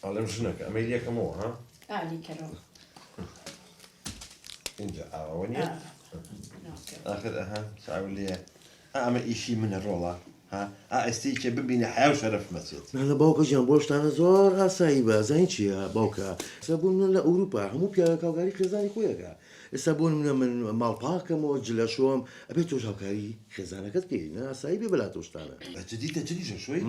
ئەڵێم ژنەکە ئەمە یەکەمەوە ها ئالی کەرەوە اینجا ئاوە نییە ناکەوە. آخر ئەها چاو لێ ئەمە ئیشی منە ڕۆڵە ها ئەستی کێ ببینە حیا و شەرەف مەچێت نانە باوکە ژیان بۆ شتانە زۆر ئاسایی بە زین چییە باوکە ئێستا بوون من لە ئەوروپا هەموو پیاوە کاوکاری خێزانی خۆیەکە ئێستا بۆن منە من ماڵپاکەمەوە جلە شۆم ئەبێت تۆ هاوکاری خێزانەکەت بکەی نە ئاسایی بێ بەلا تۆ شتانە جدیدە جدیشە شوی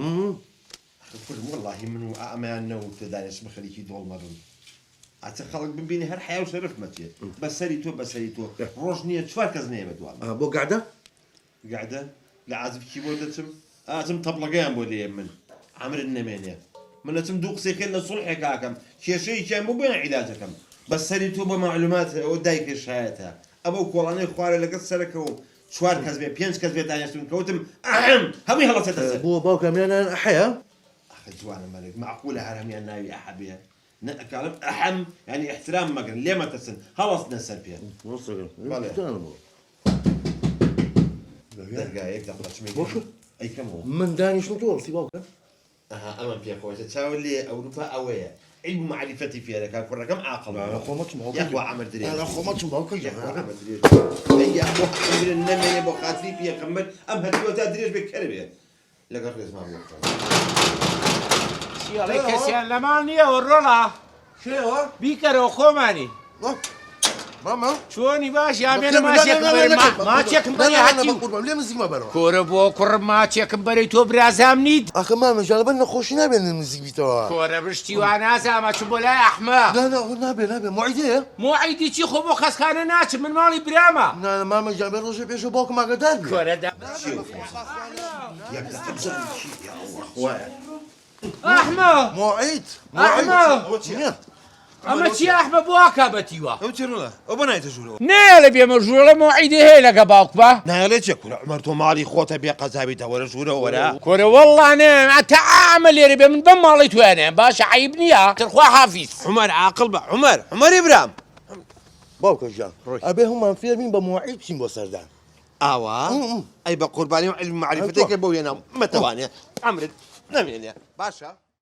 فرم والله من و ئەمان نەوت دانێشمە خەریکی دۆڵمەڕن ئاچە خەڵک ببینی هەر حیا و شەرف مەچێت بەسەری تۆ بەسەری تۆ ڕۆژ نییە چوار کەس نەیە بەدوام بۆ گادە قاعدة لا عازبكي بودتم أتم طبلقان بودي من عمر النمانية من أتم دوق سيخلنا صلحك هاكم شيء كان مو بين علاجكم بس هل توبة معلومات ودايك شهادتها أبو كولاني خواري لقد سركوا شوار كذبة بينش كذبة تانية سون كوتم أهم همي هلا تتسل بۆ باوکە میانان ئەحەیە أخي جوانا مالك معقولة هرمي الناوي أحبيها كلام أهم يعني احترام مقرن ليه ما تسن خلاص نسل فيها دقائق دخلت باشو. أي كم هو من دانیشتم تۆڵسی باوکە أمام فيها خويا تساوي لي أوروبا أويا علم معرفتي فيها لك أكون رقم عاقل يا أخوة عمر دريج أنا خۆمەچم باوکە يا أخوة ژیان عمر دريج يا أخوة عمر النمي يبغى خاطري فيها كمل أم هدي دريج بكربه لقى رئيس ما شیاڵی کەسیان لەماڵ نییە وڕۆڵا شێوە بیکەرەوە خۆمانی ماما چۆنی باش یامێنە ماچێکم بەری هەتی لێ نزیکمە بەرەوە کۆرە بۆ کوڕم ماچێکم بەری تۆ برازام نیت ئەخە مامە ژان بە نەخۆشی نابێن نزیک بیتەوە کۆرە بشتی وا نازامە چ بۆ لای ئەحمە نابێ نابێ معیدەیە موعیدی چی خۆ بۆ خەسخانە ناچم من ماڵی برامە مامە ژان بە ڕۆژە پێشە باوکم ئاگادار بێ کۆرەدا يا تبزر شيء يا أخوة ئەحمە معید ئەحمە ئەمە چی ئەحمە بۆ ئاکابەتیوە ئەو چێنڵە ئەو بە نایتە ژوورەوە نێ لە بێمەژوورە موعیدی هەیە لەگە باوک بە نایڵێ چێ کورە عمەر تۆ ماڵی خۆتە بێ قەزاویتە وەرە ژوورە وەرە کۆرە وەڵڵانێ ئەتە ئامە لێرە بێ من بەم ماڵی توێنێ باشە عیب نییە ترخوا حافیز عمەر عاقڵ بە عمەر ئیبرام باوکە ژان ئەبێ هەمومان فێربین بە معید بچین بۆ سەردان ئاوا ئەی بە قوربانی و علم معرفتێکە بۆ هێنام مەتەوانێ ئەمرت نامێنێ باشە